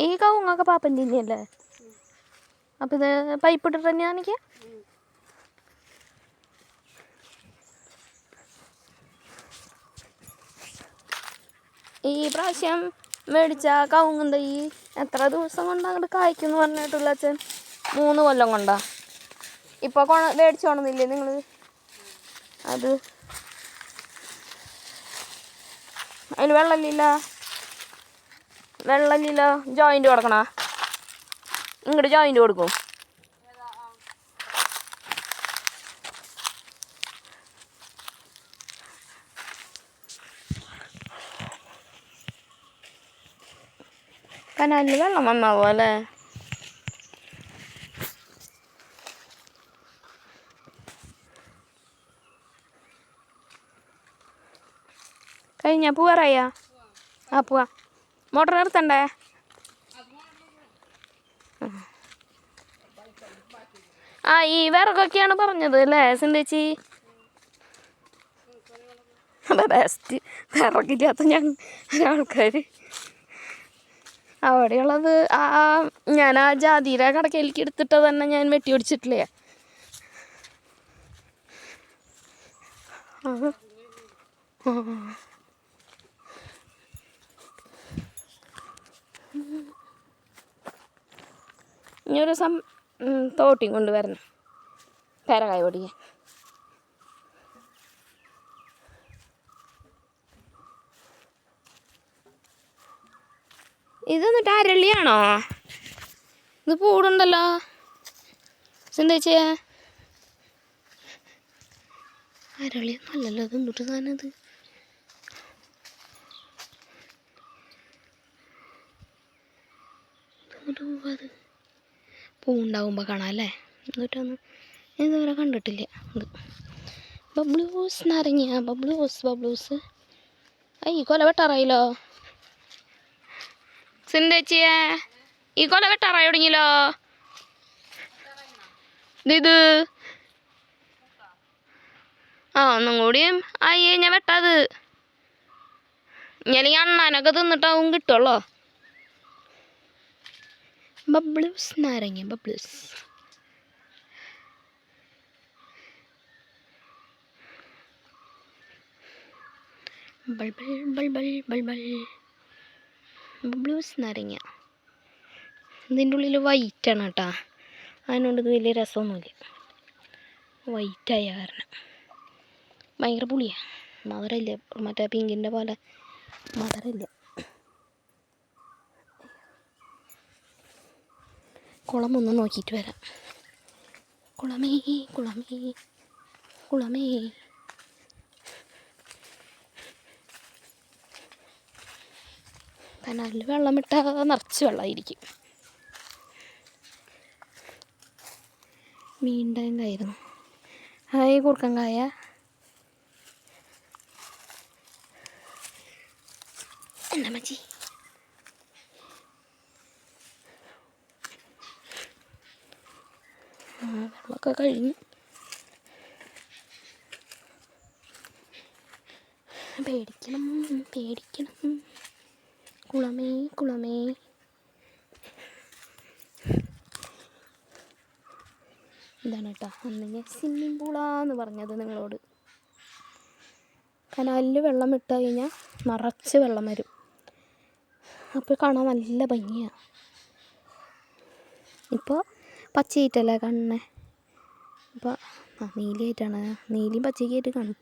ഈ കവുങ്ങൊക്കെ പാപ്പൻ്റെ തന്നെയല്ലേ? അപ്പം ഇത് പൈപ്പ് ഇട്ടിട്ട് തന്നെയാണ് എനിക്ക്. ഈ പ്രാവശ്യം മേടിച്ച കവുങ്ങും തൈ എത്ര ദിവസം കൊണ്ട് അങ്ങോട്ട് കായ്ക്കുമെന്ന് പറഞ്ഞിട്ടില്ല അച്ഛൻ. 3 കൊല്ലം കൊണ്ടാ. ഇപ്പോൾ മേടിച്ചു കൊണ്ടുവന്നില്ലേ നിങ്ങൾ? അത് അതിൽ വെള്ളമില്ലല്ലോ. ജോയിൻ്റ് കൊടുക്കണ? ഇങ്ങോട്ട് ജോയിൻ്റ് കൊടുക്കും. കനാലിൽ വെള്ളം വന്നാവോ അല്ലേ? കഴിഞ്ഞ പോവാറായാ? ആ പോവാ. മോട്ടർ നിർത്തണ്ടേ? ആ ഈ വിറകൊക്കെയാണ് പറഞ്ഞത് അല്ലേ സിന്തേച്ചി? ബെസ്റ്റ്. വിറകില്ലാത്ത ആൾക്കാർ അവിടെയുള്ളത്. ഞാൻ ആ ജാതിയുടെ കടക്കയിലേക്ക് എടുത്തിട്ട് തന്നെ ഞാൻ വെട്ടി ഒടിച്ചിട്ടില്ലേ. ഇനി ഒരു ദിവസം തോട്ടിയും കൊണ്ടുവരണം പേരകായ പൊടിക്കാൻ. ഇതെന്നിട്ട് അരളിയാണോ? ഇത് പൂടുണ്ടല്ലോ സിന്തേച്ചിയെ. അരളിയൊന്നും അല്ലല്ലോ ഇത്. എന്നിട്ട് സാധനം ഇത് പൂവുണ്ടാവുമ്പോൾ കാണാം അല്ലേ? എന്നിട്ടൊന്നും ഇതുവരെ കണ്ടിട്ടില്ല. ഇത് ബബ്ലൂസ് നാരങ്ങ. ബബ്ലൂസ്. ഈ കൊല വെട്ടാറായില്ലോ സിന്തേച്ചിയെ. ഈ കൊല വെട്ടാറായി തുടങ്ങിയല്ലോ. ഇത് ഒന്നും കൂടിയും ആയി കഴിഞ്ഞാൽ വെട്ടാത്. ഞാൻ ഈ അണ്ണാനൊക്കെ തിന്നിട്ടാവും കിട്ടുള്ളോ. ബബ്ലൂസ് നാരങ്ങ. ബബ്ലൂസ് നാരങ്ങ. ഇതിൻ്റെ ഉള്ളിൽ വൈറ്റാണ് കേട്ടോ. അതിനോണ്ട് ഇത് വലിയ രസമൊന്നുമില്ല. വൈറ്റായ കാരണം ഭയങ്കര പുളിയാണ്. മധുരമില്ല. മറ്റേ പിങ്കിൻ്റെ പോലെ മധുരമില്ല. കുളം ഒന്ന് നോക്കിയിട്ട് വരാം. കുളമേ. കനാലിൽ വെള്ളമിട്ടാൽ നിറച്ച് വെള്ളമായിരിക്കും. മീൻ്റെ കായിരുന്നു. ഹായ് കുറുക്കൻ കായ. എന്നാ മച്ചി വെള്ളമൊക്കെ കഴിഞ്ഞു. പേടിക്കണം. കുളമേ. ഇതാണ് കേട്ടോ അന്ന് ഞാൻ സ്വിമ്മിംഗ് പൂളാന്ന് പറഞ്ഞത് നിങ്ങളോട്. കനാലിൽ വെള്ളം ഇട്ട് കഴിഞ്ഞാൽ നിറച്ച് വെള്ളം വരും. അപ്പോൾ കാണാൻ നല്ല ഭംഗിയാണ്. ഇപ്പോൾ പച്ചയായിട്ടല്ലേ കാണണേ. ഇപ്പോൾ നീലിയായിട്ടാണ്. നീലിയും പച്ചയ്ക്കായിട്ട് കാണും.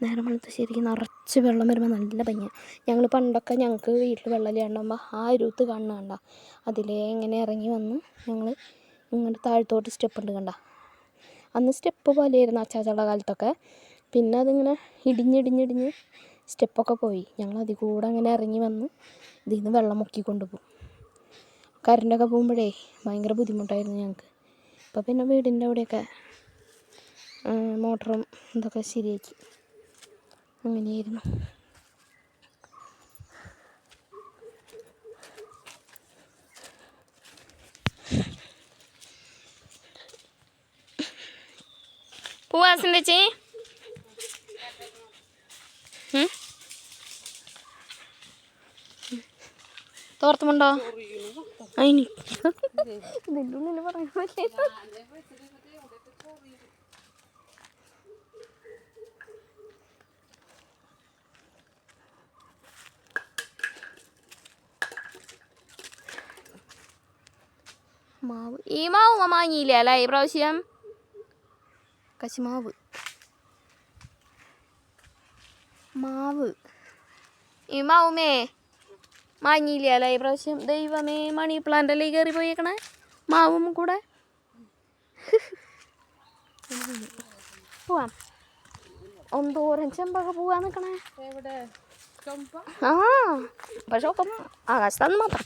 നേരം വെളുത്ത് ശരിക്കും നിറച്ച് വെള്ളം വരുമ്പോൾ നല്ല ഭംഗിയാണ്. ഞങ്ങൾ പണ്ടൊക്കെ ഞങ്ങൾക്ക് വീട്ടിൽ വെള്ളമില്ലാണ്ടാകുമ്പോൾ ആ രൂപത്ത് കണ്ട അതിലേ ഇങ്ങനെ ഇറങ്ങി വന്ന് ഞങ്ങൾ ഇങ്ങോട്ട് താഴത്തോട്ട് സ്റ്റെപ്പ് ഉണ്ട് കണ്ട. അന്ന് സ്റ്റെപ്പ് പോലെയായിരുന്നു അച്ചാച്ചയുടെ കാലത്തൊക്കെ. പിന്നെ അതിങ്ങനെ ഇടിഞ്ഞിടിഞ്ഞിടിഞ്ഞ് സ്റ്റെപ്പൊക്കെ പോയി. ഞങ്ങൾ അതിൽ കൂടെ അങ്ങനെ ഇറങ്ങി വന്ന് ഇതിൽ നിന്ന് വെള്ളം മുക്കിക്കൊണ്ട് പോകും. കറണ്ടൊക്കെ പോകുമ്പോഴേ ഭയങ്കര ബുദ്ധിമുട്ടായിരുന്നു ഞങ്ങൾക്ക്. ഇപ്പോൾ പിന്നെ വീടിൻ്റെ അവിടെയൊക്കെ മോട്ടറും ഇതൊക്കെ ശരിയാക്കി. അങ്ങനെയായിരുന്നു. പൂവാസിൻ്റെ ചേച്ചി തോർത്തുമുണ്ടോ അതിന് ഇതിൻ്റെ ഉള്ളിൽ പറയാൻ പറ്റില്ല. മാവ് ഈ മാവ് വാങ്ങിയില്ല അല്ലേ ഈ പ്രാവശ്യം? കശുമാവ് മാവ് ഈ മാവുമേ വാങ്ങിയില്ല അല്ലേ ഈ പ്രാവശ്യം? ദൈവമേ, മണി പ്ലാന്റല്ലേ കയറി പോയേക്കണേ മാവും കൂടെ. പോവാം, എന്തോരം ചെമ്പക പോവാൻ നിൽക്കണേ. ആ പക്ഷെ ഒപ്പം ആകാശത്താന്ന് മാത്രം.